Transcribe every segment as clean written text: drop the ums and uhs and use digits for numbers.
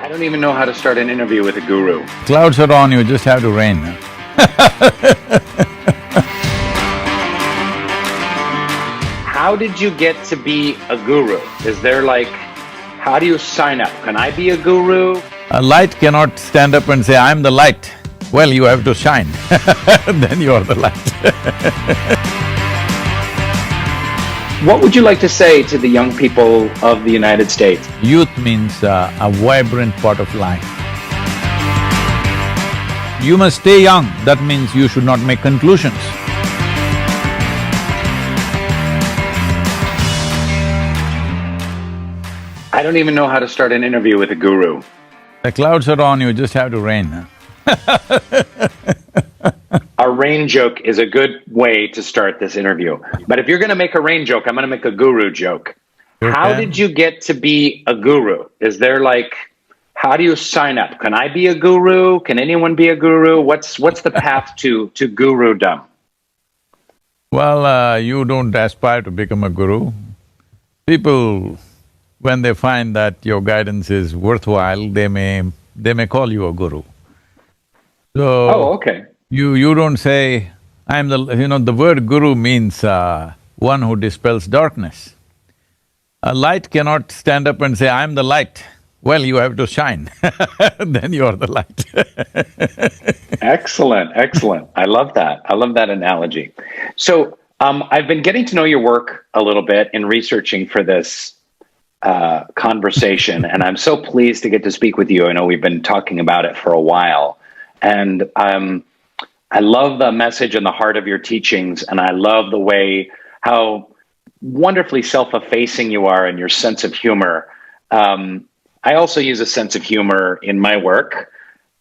I don't even know how to start an interview with a guru. Clouds are on, you just have to rain. How did you get to be a guru? Is there how do you sign up? Can I be a guru? A light cannot stand up and say, "I'm the light." Well, you have to shine, then you are the light. What would you like to say to the young people of the United States? Youth means a vibrant part of life. You must stay young, that means you should not make conclusions. I don't even know how to start an interview with a guru. The clouds are on, you just have to rain. A rain joke is a good way to start this interview. But if you're gonna make a rain joke, I'm gonna make a guru joke. Okay. How did you get to be a guru? Is there how do you sign up? Can I be a guru? Can anyone be a guru? What's the path to gurudom? Well, you don't aspire to become a guru. People, when they find that your guidance is worthwhile, they may call you a guru. So… Oh, okay. You don't say, "I'm the… the word guru means one who dispels darkness. A light cannot stand up and say, "I'm the light." Well, you have to shine, then you are the light. Excellent, excellent. I love that. I love that analogy. So, I've been getting to know your work a little bit in researching for this conversation, and I'm so pleased to get to speak with you. I know we've been talking about it for a while, and I love the message and the heart of your teachings, and I love the way how wonderfully self-effacing you are and your sense of humor. I also use a sense of humor in my work.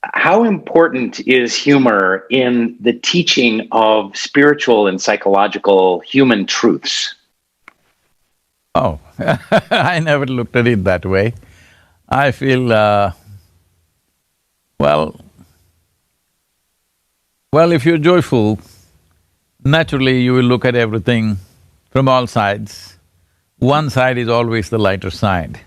How important is humor in the teaching of spiritual and psychological human truths? Oh, I never looked at it that way. I feel, well, if you're joyful, naturally you will look at everything from all sides. One side is always the lighter side.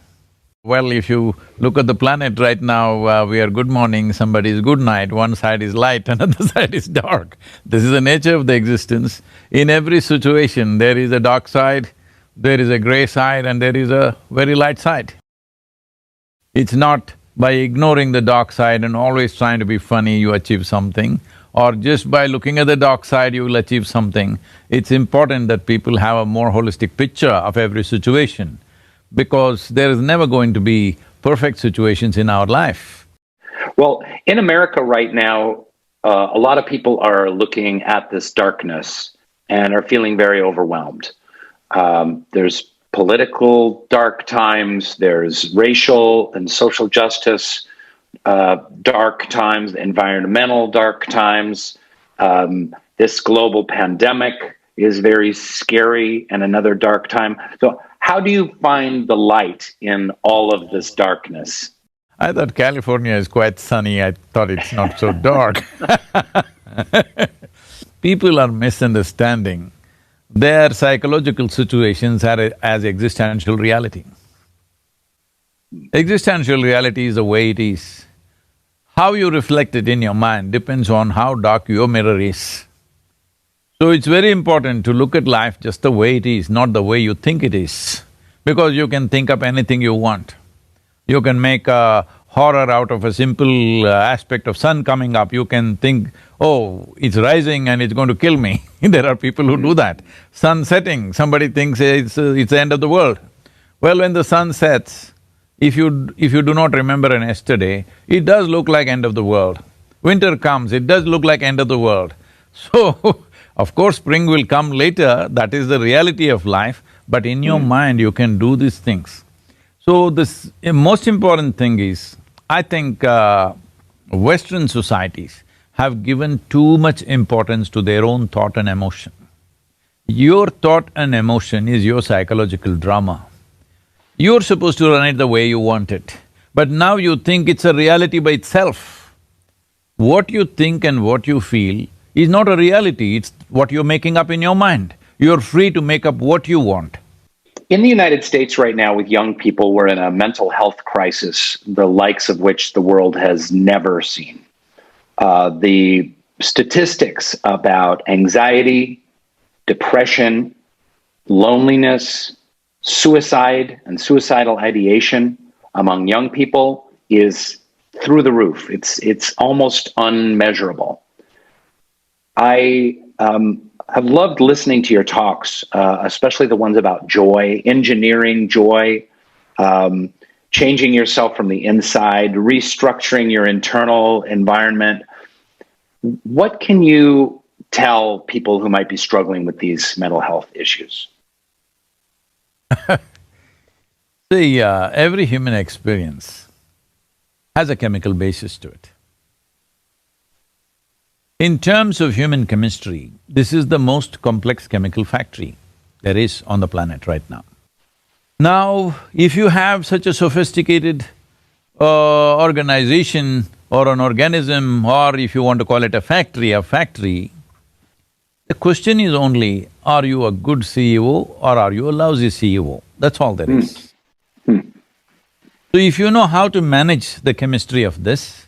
Well, if you look at the planet right now, we are good morning, somebody is good night, one side is light, another side is dark. This is the nature of the existence. In every situation, there is a dark side, there is a gray side, and there is a very light side. It's not by ignoring the dark side and always trying to be funny you achieve something, or just by looking at the dark side you will achieve something. It's important that people have a more holistic picture of every situation, because there is never going to be perfect situations in our life. Well, in America right now, a lot of people are looking at this darkness and are feeling very overwhelmed. There's political dark times, there's racial and social justice dark times, environmental dark times. This global pandemic is very scary and another dark time. So how do you find the light in all of this darkness? I thought California is quite sunny, I thought it's not so dark. People are misunderstanding their psychological situations as existential reality. Existential reality is the way it is. How you reflect it in your mind depends on how dark your mirror is. So it's very important to look at life just the way it is, not the way you think it is. Because you can think up anything you want. You can make a horror out of a simple aspect of sun coming up. You can think, "Oh, it's rising and it's going to kill me." There are people who do that. Sun setting, somebody thinks it's the end of the world. Well, when the sun sets, if you do not remember an yesterday, it does look like end of the world. Winter comes, it does look like end of the world. So, of course, spring will come later, that is the reality of life, but in your mind you can do these things. So this most important thing is, I think Western societies have given too much importance to their own thought and emotion. Your thought and emotion is your psychological drama. You're supposed to run it the way you want it, but now you think it's a reality by itself. What you think and what you feel is not a reality, it's what you're making up in your mind. You're free to make up what you want. In the United States right now, with young people, we're in a mental health crisis, the likes of which the world has never seen. The statistics about anxiety, depression, loneliness, suicide, and suicidal ideation among young people is through the roof. It's almost unmeasurable. I have loved listening to your talks, especially the ones about joy, engineering joy, changing yourself from the inside, restructuring your internal environment. What can you tell people who might be struggling with these mental health issues? See, every human experience has a chemical basis to it. In terms of human chemistry, this is the most complex chemical factory there is on the planet right now. Now, if you have such a sophisticated organization or an organism, or if you want to call it a factory, the question is only, are you a good CEO or are you a lousy CEO? That's all there is. So if you know how to manage the chemistry of this,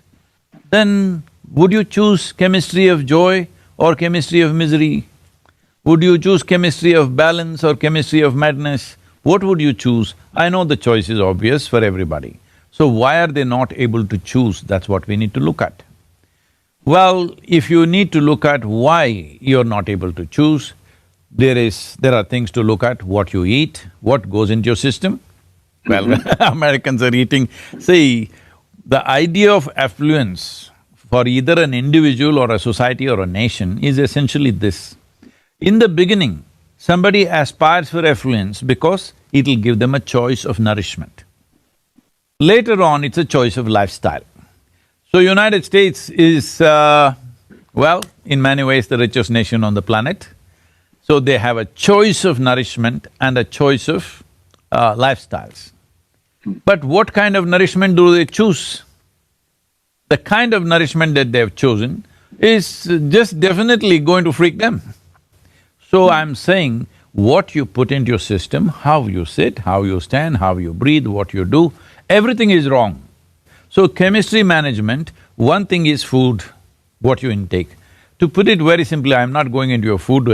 then would you choose chemistry of joy or chemistry of misery? Would you choose chemistry of balance or chemistry of madness? What would you choose? I know the choice is obvious for everybody. So why are they not able to choose? That's what we need to look at. Well, if you need to look at why you're not able to choose, there are things to look at: what you eat, what goes into your system. Well, Americans are eating… See, the idea of affluence for either an individual or a society or a nation is essentially this. In the beginning, somebody aspires for affluence because it'll give them a choice of nourishment. Later on, it's a choice of lifestyle. So United States is, well, in many ways the richest nation on the planet. So they have a choice of nourishment and a choice of lifestyles. But what kind of nourishment do they choose? The kind of nourishment that they've chosen is just definitely going to freak them. So I'm saying, what you put into your system, how you sit, how you stand, how you breathe, what you do, everything is wrong. So chemistry management, one thing is food, what you intake. To put it very simply, I'm not going into a food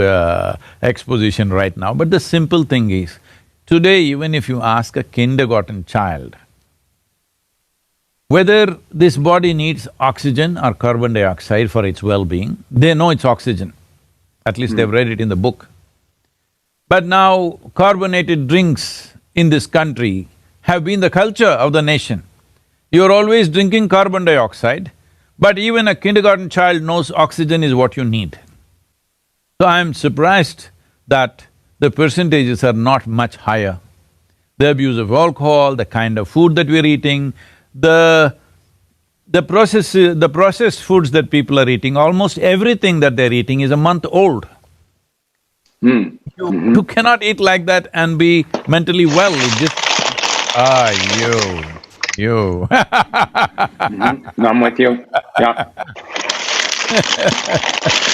exposition right now, but the simple thing is, today even if you ask a kindergarten child whether this body needs oxygen or carbon dioxide for its well-being, they know it's oxygen. At least they've read it in the book. But now, carbonated drinks in this country have been the culture of the nation. You're always drinking carbon dioxide, but even a kindergarten child knows oxygen is what you need. So I'm surprised that the percentages are not much higher. The abuse of alcohol, the kind of food that we're eating, the processed foods that people are eating, almost everything that they're eating is a month old. You cannot eat like that and be mentally well, it just… you… No, I'm with you, yeah.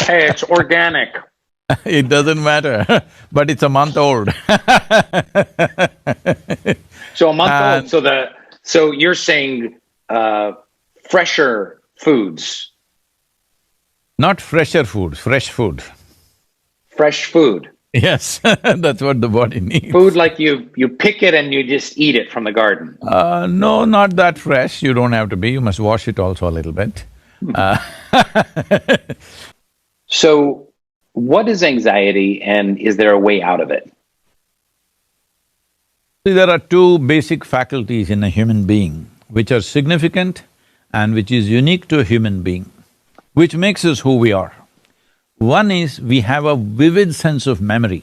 Hey, it's organic. It doesn't matter, but it's a month old. So a month old, so you're saying fresher foods. Not fresher foods, fresh food. Fresh food. Yes, that's what the body needs. Food like you pick it and you just eat it from the garden. No, not that fresh, you don't have to be, you must wash it also a little bit. So, what is anxiety and is there a way out of it? See, there are two basic faculties in a human being which are significant and which is unique to a human being, which makes us who we are. One is we have a vivid sense of memory.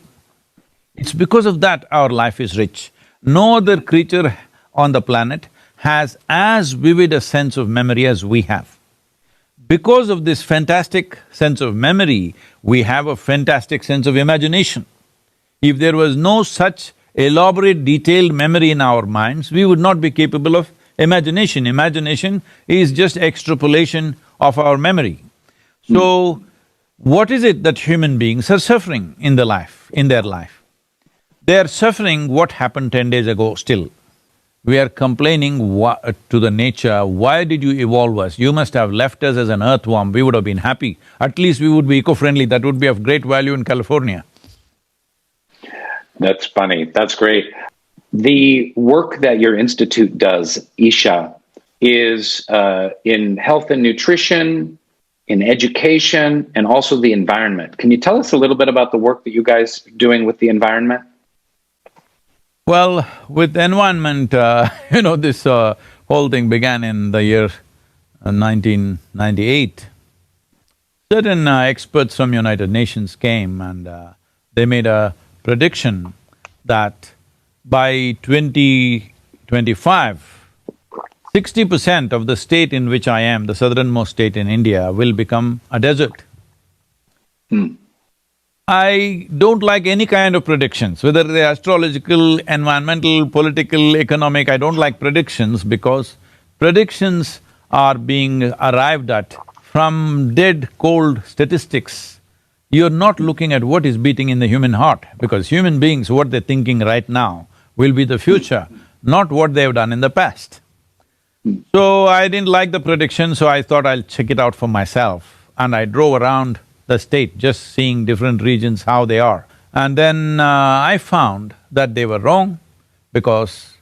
It's because of that our life is rich. No other creature on the planet has as vivid a sense of memory as we have. Because of this fantastic sense of memory, we have a fantastic sense of imagination. If there was no such elaborate, detailed memory in our minds, we would not be capable of imagination. Imagination is just extrapolation of our memory. So, what is it that human beings are suffering in their life? They are suffering what happened 10 days ago still. We are complaining to the nature, why did you evolve us? You must have left us as an earthworm, we would have been happy. At least we would be eco-friendly, that would be of great value in California. That's funny. That's great. The work that your institute does, Isha, is in health and nutrition, in education, and also the environment. Can you tell us a little bit about the work that you guys are doing with the environment? Well, with environment, this whole thing began in the year 1998. Certain experts from United Nations came and they made a prediction that by 2025, 60% of the state in which I am, the southernmost state in India, will become a desert. I don't like any kind of predictions, whether they're astrological, environmental, political, economic, I don't like predictions because predictions are being arrived at from dead, cold statistics. You're not looking at what is beating in the human heart, because human beings, what they're thinking right now will be the future, not what they've done in the past. So I didn't like the prediction, so I thought I'll check it out for myself. And I drove around the state, just seeing different regions, how they are. And then I found that they were wrong because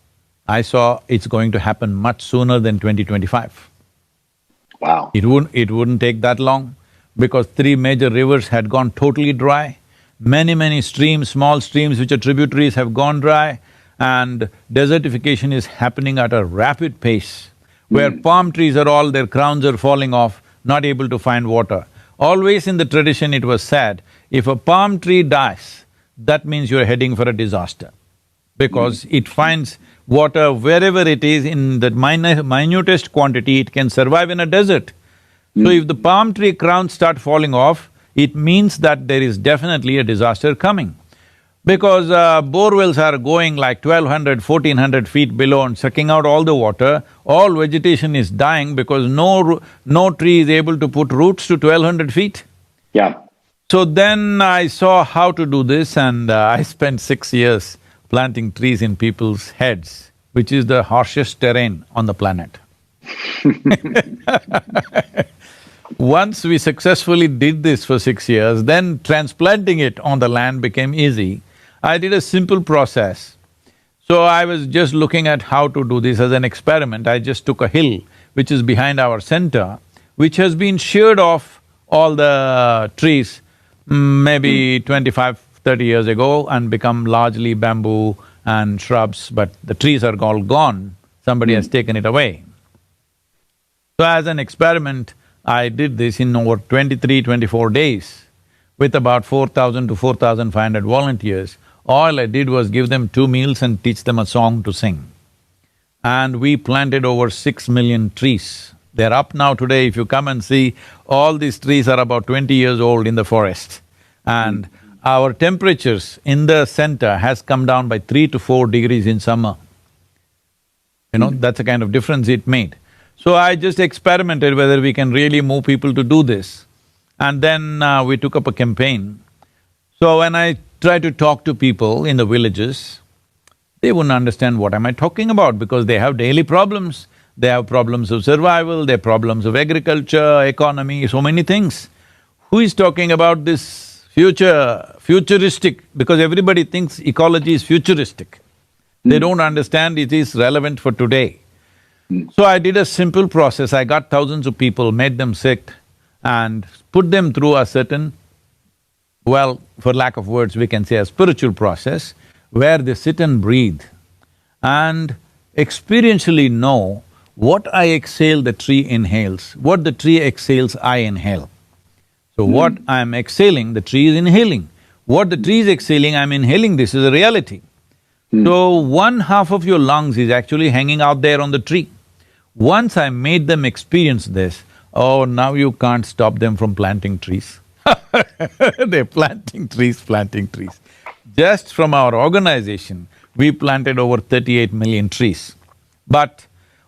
I saw it's going to happen much sooner than 2025. Wow. It wouldn't take that long because 3 major rivers had gone totally dry. Many streams, small streams which are tributaries have gone dry, and desertification is happening at a rapid pace, where palm trees are all, their crowns are falling off, not able to find water. Always in the tradition it was said, if a palm tree dies, that means you're heading for a disaster, because it finds water wherever it is in the minutest quantity, it can survive in a desert. So if the palm tree crowns start falling off, it means that there is definitely a disaster coming. Because bore wells are going like 1200, 1400 feet below and sucking out all the water, all vegetation is dying because no tree is able to put roots to 1200 feet. Yeah. So then I saw how to do this, and I spent 6 years planting trees in people's heads, which is the harshest terrain on the planet. Once we successfully did this for 6 years, then transplanting it on the land became easy. I did a simple process. So I was just looking at how to do this as an experiment. I just took a hill which is behind our center, which has been sheared off all the trees maybe 25, 30 years ago and become largely bamboo and shrubs, but the trees are all gone, somebody has taken it away. So as an experiment, I did this in over 24 days with about 4,000 to 4,500 volunteers. All I did was give them 2 meals and teach them a song to sing. And we planted over 6 million trees. They're up now today. If you come and see, all these trees are about 20 years old in the forest. And our temperatures in the center has come down by 3 to 4 degrees in summer. That's the kind of difference it made. So I just experimented whether we can really move people to do this. And then we took up a campaign. So when I tried to talk to people in the villages, they wouldn't understand what am I talking about, because they have daily problems. They have problems of survival, they have problems of agriculture, economy, so many things. Who is talking about this futuristic, because everybody thinks ecology is futuristic. They don't understand it is relevant for today. So I did a simple process. I got thousands of people, made them sit and put them through a certain, well, for lack of words, we can say a spiritual process, where they sit and breathe and experientially know what I exhale, the tree inhales, what the tree exhales, I inhale. So what I'm exhaling, the tree is inhaling. What the tree is exhaling, I'm inhaling, this is a reality. So 1/2 of your lungs is actually hanging out there on the tree. Once I made them experience this, oh, now you can't stop them from planting trees. They're planting trees. Just from our organization, we planted over 38 million trees. But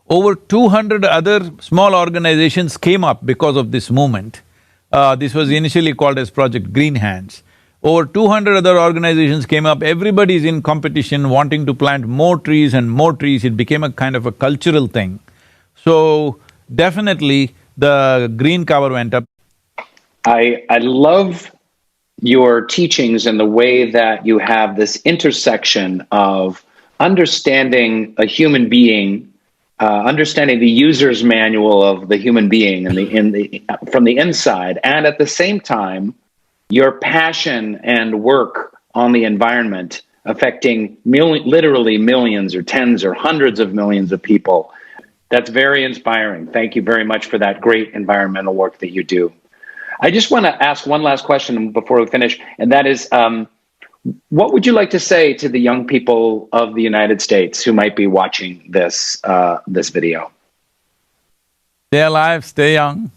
over 200 other small organizations came up because of this movement. This was initially called as Project Green Hands. Over 200 other organizations came up, everybody's in competition wanting to plant more trees and more trees. It became a kind of a cultural thing. So, definitely the green cover went up. I love your teachings and the way that you have this intersection of understanding a human being, understanding the user's manual of the human being from the inside, and at the same time, your passion and work on the environment affecting literally millions or tens or hundreds of millions of people. That's very inspiring. Thank you very much for that great environmental work that you do. I just want to ask one last question before we finish, and that is, what would you like to say to the young people of the United States who might be watching this video? Stay alive, stay young.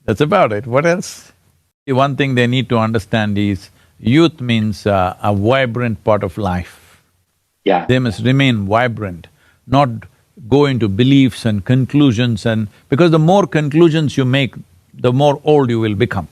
That's about it. What else? One thing they need to understand is youth means a vibrant part of life. Yeah. They must remain vibrant, not go into beliefs and conclusions because the more conclusions you make, the more old you will become.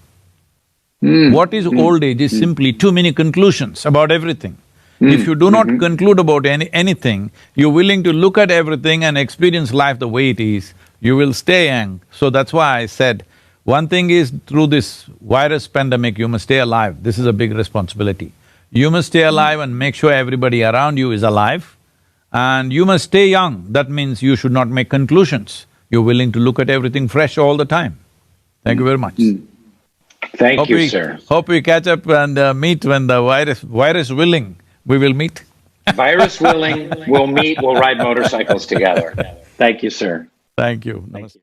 What is old age is simply too many conclusions about everything. If you do not conclude about anything, you're willing to look at everything and experience life the way it is, you will stay young. So that's why I said, one thing is through this virus pandemic, you must stay alive. This is a big responsibility. You must stay alive and make sure everybody around you is alive. And you must stay young. That means you should not make conclusions. You're willing to look at everything fresh all the time. Thank you very much. Thank you, sir. Hope we catch up and meet when the virus willing, we will meet. Virus willing, we'll meet, we'll ride motorcycles together. Thank you, sir. Thank you. Namaste.